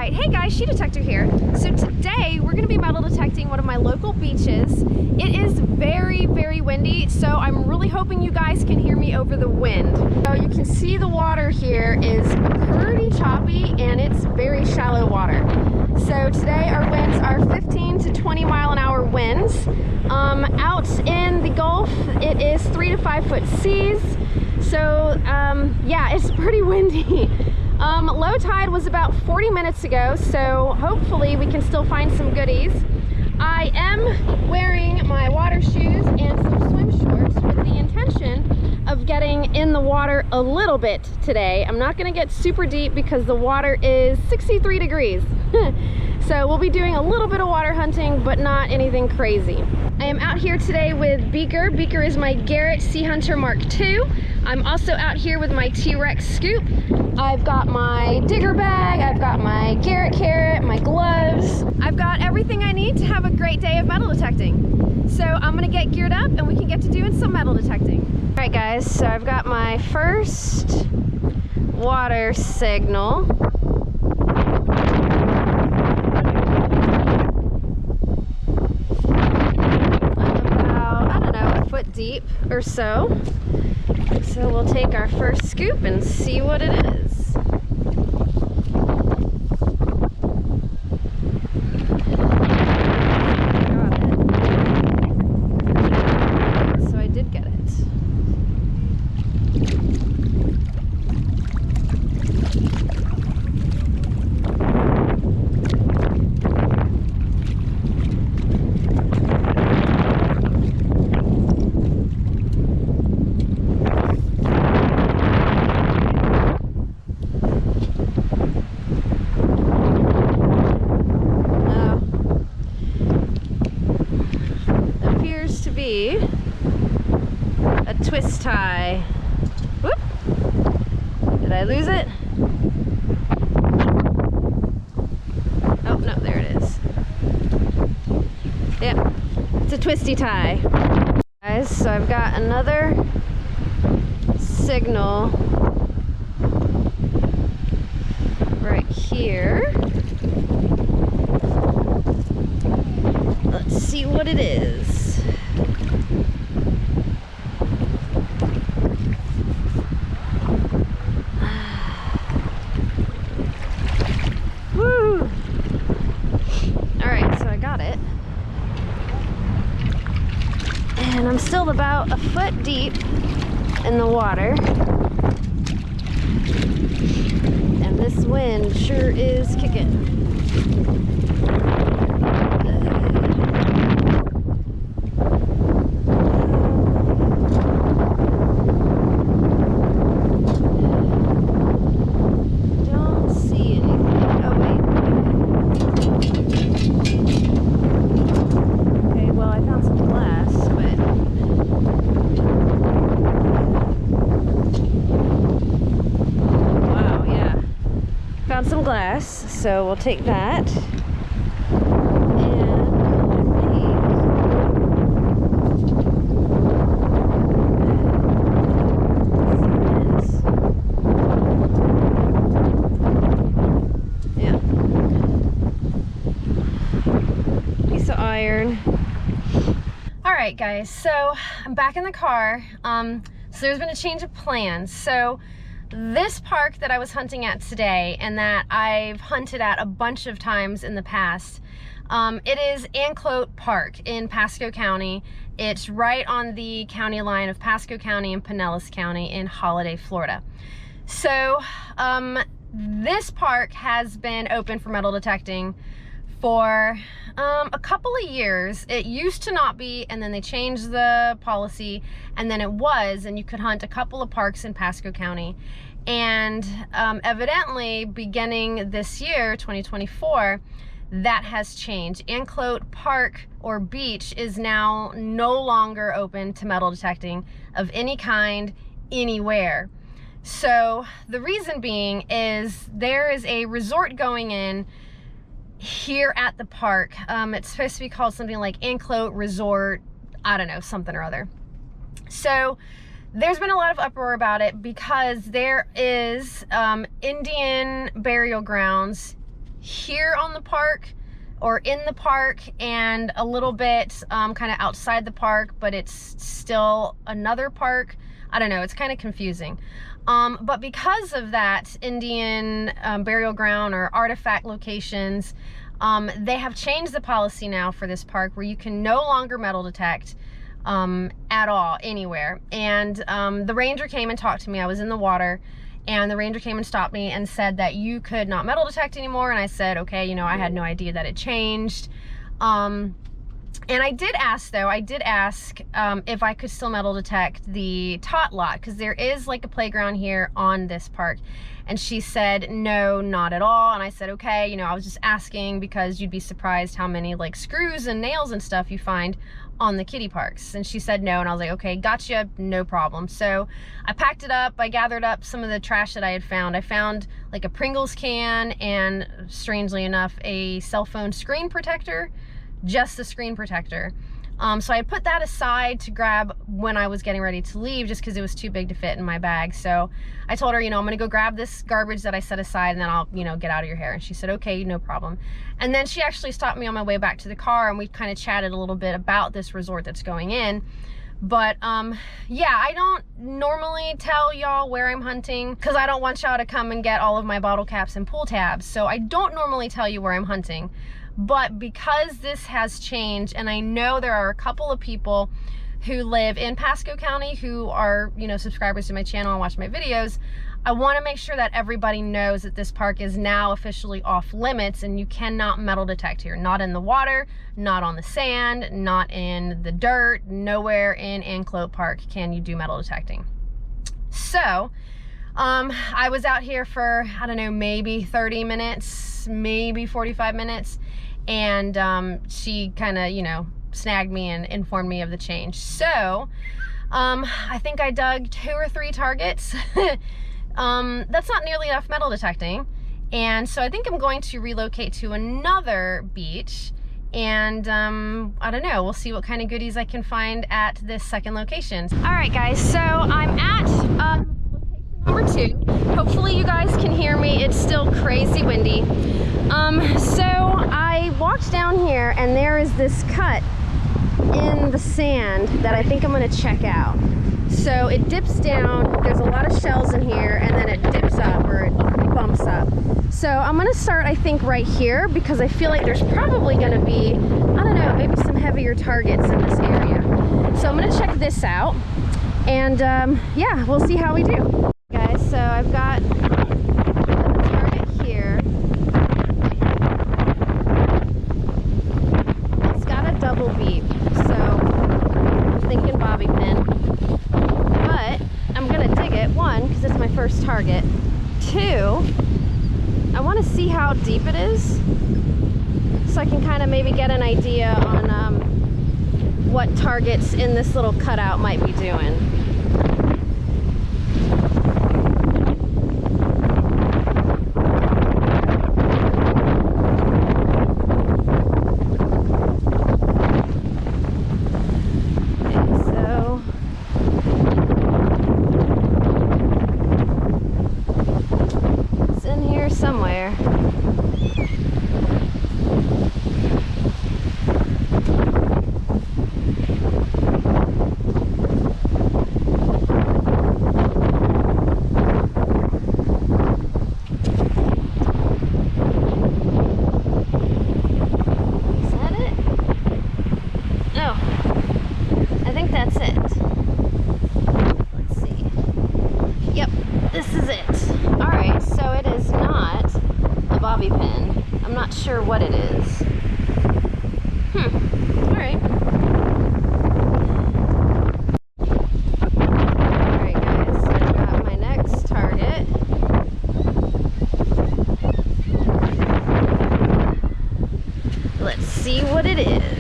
Alright, hey guys, SHEDETECTOR here. So today we're going to be metal detecting one of my local beaches. It is very, very windy, so I'm really hoping you guys can hear me over the wind. So you can see the water here is pretty choppy and it's very shallow water. So today our winds are 15 to 20 mile an hour winds. Out in the Gulf, it is 3 to 5 foot seas. So yeah, it's pretty windy. Low tide was about 40 minutes ago, so hopefully we can still find some goodies. I am wearing my water shoes and some swim shorts with the intention of getting in the water a little bit today. I'm not going to get super deep because the water is 63 degrees. So we'll be doing a little bit of water hunting, but not anything crazy. I am out here today with Beaker. Beaker is my Garrett Sea Hunter Mark II. I'm also out here with my T-Rex scoop. I've got my digger bag, I've got my Garrett carrot, my gloves. I've got everything I need to have a great day of metal detecting. So I'm gonna get geared up and we can get to doing some metal detecting. All right guys, so I've got my first water signal. Deep or so. So we'll take our first scoop and see what it is. Got it. So I did get it. A twist tie. Whoop. Did I lose it? Oh, no, there it is. Yep, it's a twisty tie. Guys, so I've got another signal right here. Let's see what it is. And I'm still about a foot deep in the water. And this wind sure is kicking. Don't see anything. Oh, wait. Okay, well, I found some glass, but wow, yeah. Found some glass, so we'll take that. Iron. All right guys, so I'm back in the car. So there's been a change of plans. So this park that I was hunting at today and that I've hunted at a bunch of times in the past, it is Anclote Park in Pasco County. It's right on the county line of Pasco County and Pinellas County in Holiday, Florida. So this park has been open for metal detecting for a couple of years. It used to not be, and then they changed the policy, and then it was, and you could hunt a couple of parks in Pasco County. And evidently, beginning this year, 2024, that has changed. Anclote Park or beach is now no longer open to metal detecting of any kind, anywhere. So the reason being is there is a resort going in here at the park. It's supposed to be called something like Anclote Resort, I don't know, something or other. So there's been a lot of uproar about it because there is Indian burial grounds here on the park or in the park, and a little bit kind of outside the park, but it's still another park. I don't know, it's kind of confusing. But because of that, Indian burial ground or artifact locations, they have changed the policy now for this park where you can no longer metal detect at all, anywhere. And the ranger came and talked to me. I was in the water, and the ranger came and stopped me and said that you could not metal detect anymore. And I said, okay, you know, I had no idea that it changed. And I did ask, though, if I could still metal detect the tot lot, because there is like a playground here on this park. And she said, no, not at all. And I said, okay, you know, I was just asking because you'd be surprised how many like screws and nails and stuff you find on the kiddie parks. And she said no, and I was like, okay, gotcha, no problem. So I packed it up, I gathered up some of the trash that I had found. I found like a Pringles can and, strangely enough, a cell phone screen protector, just the screen protector. So I put that aside to grab when I was getting ready to leave, just because it was too big to fit in my bag. So I told her, you know, I'm gonna go grab this garbage that I set aside, and then I'll, you know, get out of your hair. And she said, okay, no problem. And then she actually stopped me on my way back to the car, and we kind of chatted a little bit about this resort that's going in. But yeah, I don't normally tell y'all where I'm hunting because I don't want y'all to come and get all of my bottle caps and pull tabs. So I don't normally tell you where I'm hunting. But because this has changed, and I know there are a couple of people who live in Pasco County who are, you know, subscribers to my channel and watch my videos, I want to make sure that everybody knows that this park is now officially off limits and you cannot metal detect here. Not in the water, not on the sand, not in the dirt, nowhere in Anclote Park can you do metal detecting. So I was out here for, I don't know, maybe 30 minutes, maybe 45 minutes. And she kind of, you know, snagged me and informed me of the change. So I think I dug 2 or 3 targets. That's not nearly enough metal detecting. And so I think I'm going to relocate to another beach. And I don't know, we'll see what kind of goodies I can find at this second location. All right, guys, so I'm at location number 2. Hopefully you guys can hear me. It's still crazy windy. So I walked down here, and there is this cut in the sand that I think I'm gonna check out. So it dips down, there's a lot of shells in here, and then it dips up, or it bumps up. So I'm gonna start, I think, right here, because I feel like there's probably gonna be, I don't know, maybe some heavier targets in this area. So I'm gonna check this out, and yeah, we'll see how we do. Guys, so I've got a target here. It's got a double beep, so I'm thinking bobby pin. But I'm gonna dig it, 1, because it's my first target. 2, I want to see how deep it is, so I can kind of maybe get an idea on what targets in this little cutout might be doing. Somewhere. Is that it? No. I think that's it. Let's see. Yep, this is it. All right, so it is not a bobby pin. I'm not sure what it is. All right. All right, guys, so I've got my next target. Let's see what it is.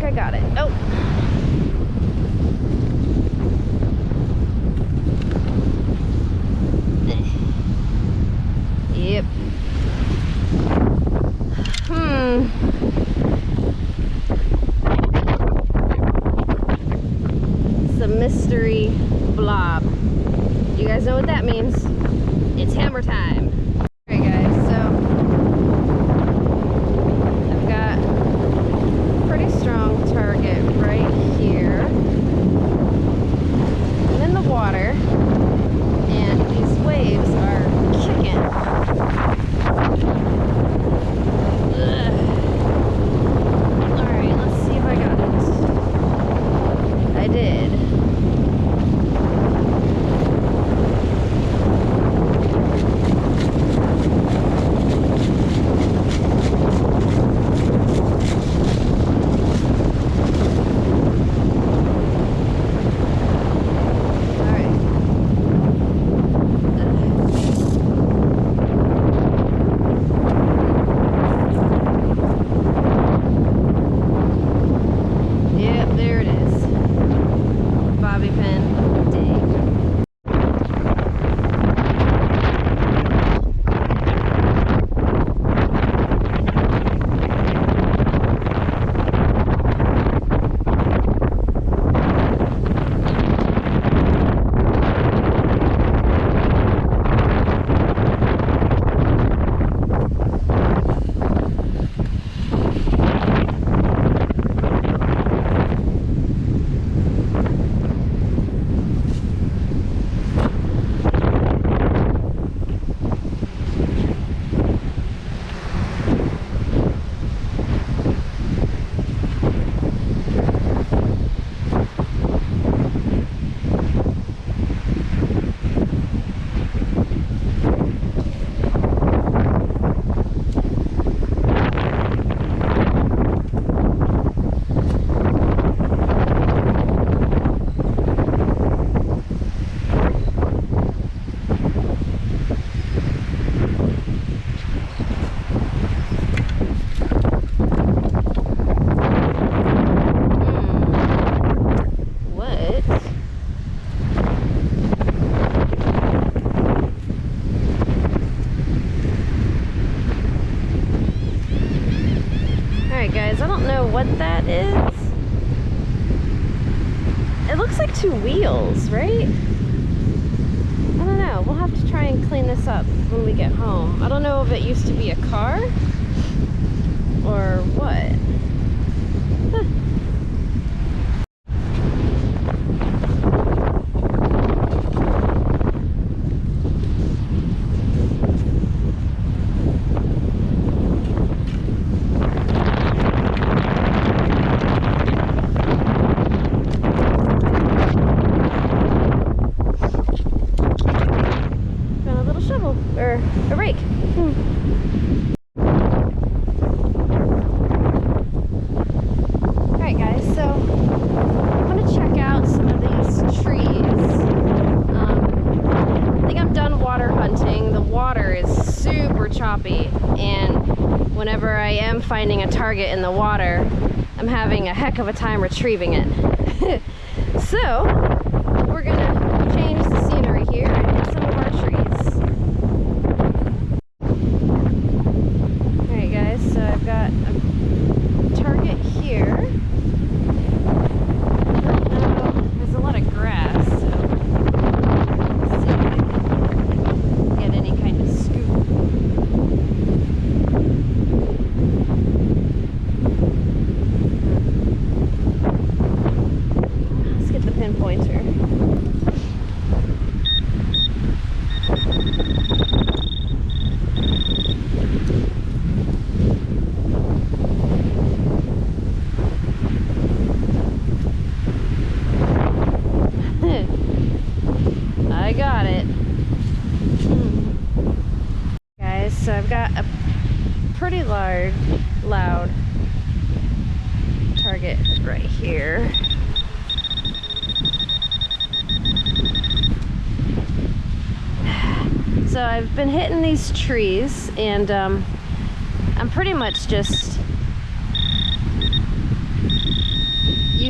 I got it. Oh. Yep. It's a mystery blob. You guys know what that means? It's hammer time. Alright guys, so I've got a pretty strong target right here. I'm in the water and these waves are kicking. Alright, let's see if I got it. I did. Guys, I don't know what that is. It looks like two wheels, right? I don't know. We'll have to try and clean this up when we get home. I don't know if it used to be a car or what. Huh. Or a rake. Alright guys, so I'm going to check out some of these trees. I think I'm done water hunting. The water is super choppy, and whenever I am finding a target in the water, I'm having a heck of a time retrieving it. So we're going to change the scenery here and hit some of our trees. So I've got a target here. There's a lot of grass, so let's see if I can get any kind of scoop. Let's get the pinpointer. I got it. Guys, so I've got a pretty loud target right here. So I've been hitting these trees, and I'm pretty much just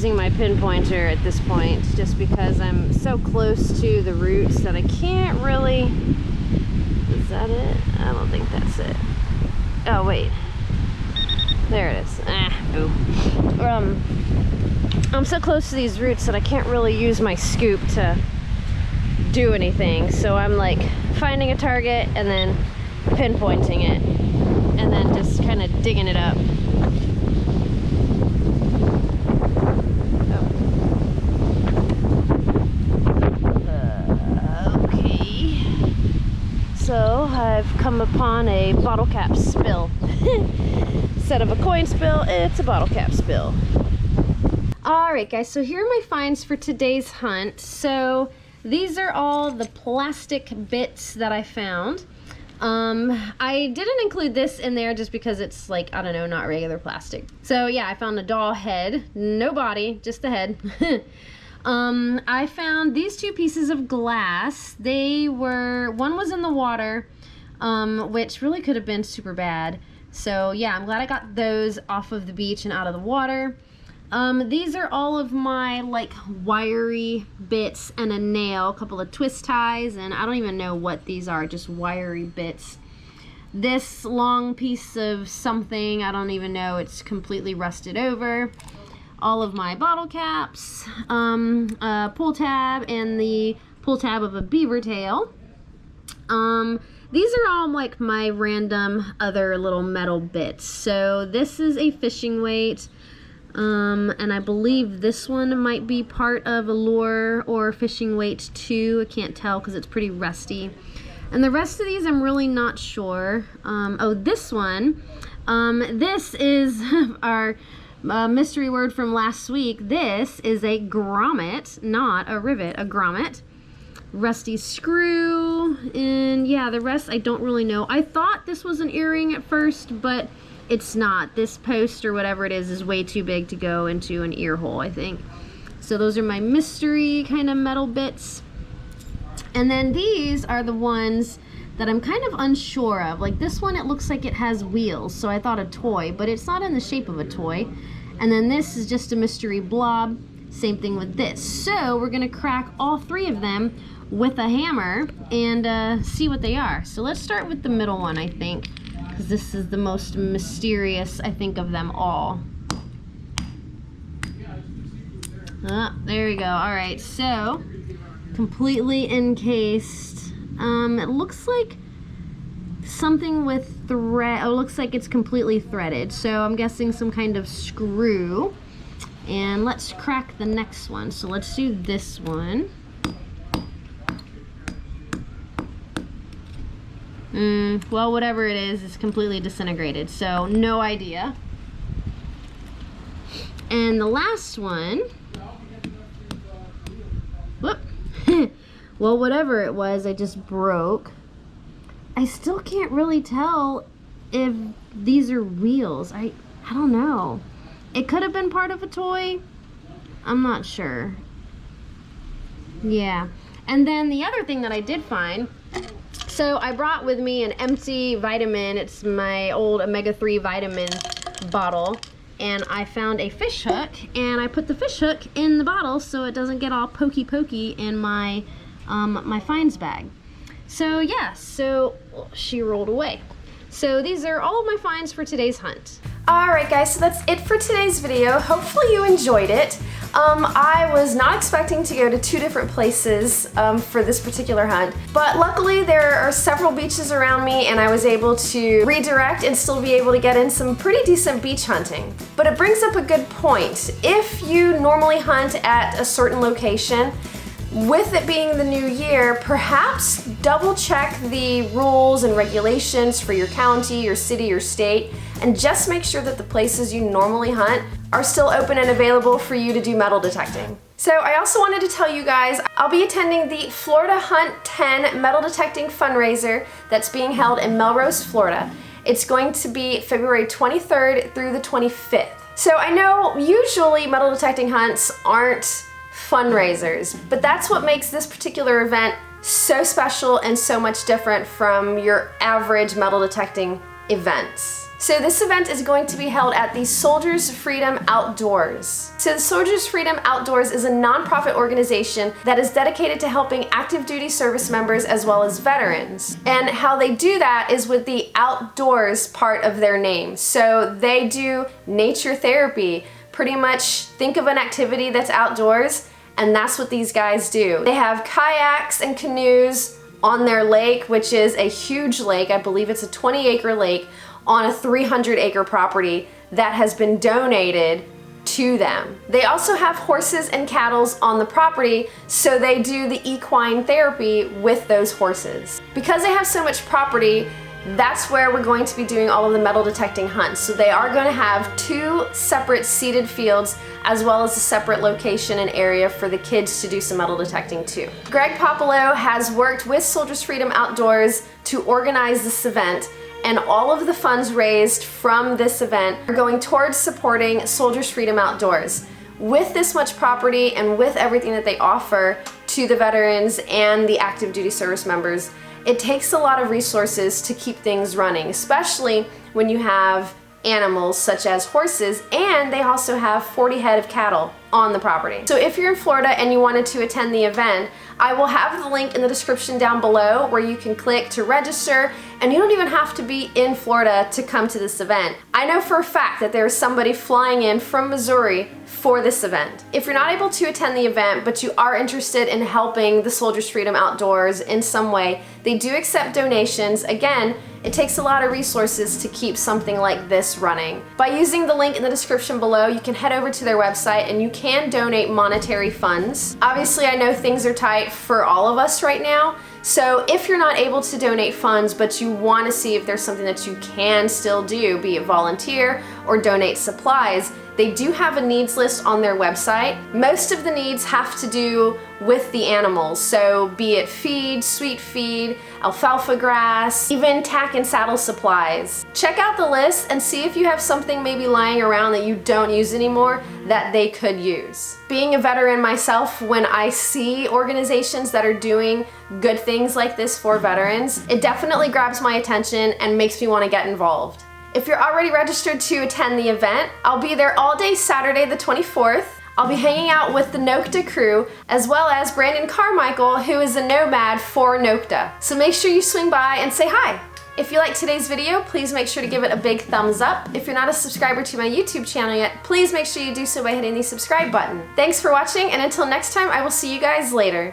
using my pinpointer at this point, just because I'm so close to the roots that I can't really... Is that it? I don't think that's it. Oh, wait. There it is. Boo. I'm so close to these roots that I can't really use my scoop to do anything. So I'm like finding a target and then pinpointing it and then just kind of digging it up. Okay. So I've come upon a bottle cap spill. Instead of a coin spill, it's a bottle cap spill. Alright guys, so here are my finds for today's hunt. So these are all the plastic bits that I found. I didn't include this in there just because it's like, I don't know, not regular plastic. So yeah, I found a doll head, no body, just the head. I found these two pieces of glass. One was in the water, which really could have been super bad. So yeah, I'm glad I got those off of the beach and out of the water. These are all of my like wiry bits and a nail, a couple of twist ties, and I don't even know what these are, just wiry bits. This long piece of something, I don't even know, it's completely rusted over. All of my bottle caps, a pull tab, and the pull tab of a beaver tail. These are all like my random other little metal bits. So this is a fishing weight, and I believe this one might be part of a lure or fishing weight too. I can't tell because it's pretty rusty. And the rest of these I'm really not sure. Oh, this one, this is our mystery word from last week. This is a grommet, not a rivet, a grommet. Rusty screw, and yeah, the rest I don't really know. I thought this was an earring at first, but it's not. This post or whatever it is way too big to go into an ear hole, I think. So those are my mystery kind of metal bits. And then these are the ones that I'm kind of unsure of. Like this one, it looks like it has wheels, so I thought a toy, but it's not in the shape of a toy. And then this is just a mystery blob. Same thing with this. So we're gonna crack all three of them with a hammer and see what they are. So let's start with the middle one, I think, because this is the most mysterious, I think, of them all. There we go. All right, so completely encased. It looks like something with thread. Oh, it looks like it's completely threaded. So I'm guessing some kind of screw. And let's crack the next one. So let's do this one. Well, whatever it is, it's completely disintegrated, so no idea. And the last one, whoop, well, whatever it was, I just broke. I still can't really tell if these are wheels. I don't know. It could have been part of a toy. I'm not sure. Yeah. And then the other thing that I did find, so I brought with me an empty vitamin. It's my old omega-3 vitamin bottle. And I found a fish hook, and I put the fish hook in the bottle so it doesn't get all pokey in my my finds bag. So yeah, so she rolled away. So these are all of my finds for today's hunt. Alright guys, so that's it for today's video. Hopefully you enjoyed it. I was not expecting to go to 2 different places for this particular hunt, but luckily there are several beaches around me and I was able to redirect and still be able to get in some pretty decent beach hunting. But it brings up a good point. If you normally hunt at a certain location, with it being the new year, perhaps double check the rules and regulations for your county, your city, your state, and just make sure that the places you normally hunt are still open and available for you to do metal detecting. So I also wanted to tell you guys, I'll be attending the Florida Hunt 10 metal detecting fundraiser that's being held in Melrose, Florida. It's going to be February 23rd through the 25th. So I know usually metal detecting hunts aren't fundraisers, but that's what makes this particular event so special and so much different from your average metal detecting events. So this event is going to be held at the Soldiers Freedom Outdoors. So the Soldiers Freedom Outdoors is a nonprofit organization that is dedicated to helping active duty service members as well as veterans. And how they do that is with the outdoors part of their name. So they do nature therapy. Pretty much think of an activity that's outdoors, and that's what these guys do. They have kayaks and canoes on their lake, which is a huge lake. I believe it's a 20-acre lake on a 300-acre property that has been donated to them. They also have horses and cattle on the property, so they do the equine therapy with those horses. Because they have so much property, that's where we're going to be doing all of the metal detecting hunts. So they are going to have 2 separate seated fields as well as a separate location and area for the kids to do some metal detecting too. Greg Popolo has worked with Soldiers Freedom Outdoors to organize this event, and all of the funds raised from this event are going towards supporting Soldiers Freedom Outdoors. With this much property and with everything that they offer to the veterans and the active duty service members, it takes a lot of resources to keep things running, especially when you have animals such as horses, and they also have 40 head of cattle on the property. So if you're in Florida and you wanted to attend the event, I will have the link in the description down below where you can click to register, and you don't even have to be in Florida to come to this event. I know for a fact that there's somebody flying in from Missouri for this event. If you're not able to attend the event, but you are interested in helping the Soldiers Freedom Outdoors in some way, they do accept donations. Again, it takes a lot of resources to keep something like this running. By using the link in the description below, you can head over to their website and you can donate monetary funds. Obviously, I know things are tight for all of us right now, so if you're not able to donate funds, but you want to see if there's something that you can still do, be it volunteer or donate supplies, they do have a needs list on their website. Most of the needs have to do with the animals, so be it feed, sweet feed, alfalfa grass, even tack and saddle supplies. Check out the list and see if you have something maybe lying around that you don't use anymore that they could use. Being a veteran myself, when I see organizations that are doing good things like this for veterans, it definitely grabs my attention and makes me want to get involved. If you're already registered to attend the event, I'll be there all day Saturday the 24th. I'll be hanging out with the Nokta crew, as well as Brandon Carmichael, who is a nomad for Nokta. So make sure you swing by and say hi. If you liked today's video, please make sure to give it a big thumbs up. If you're not a subscriber to my YouTube channel yet, please make sure you do so by hitting the subscribe button. Thanks for watching, and until next time, I will see you guys later.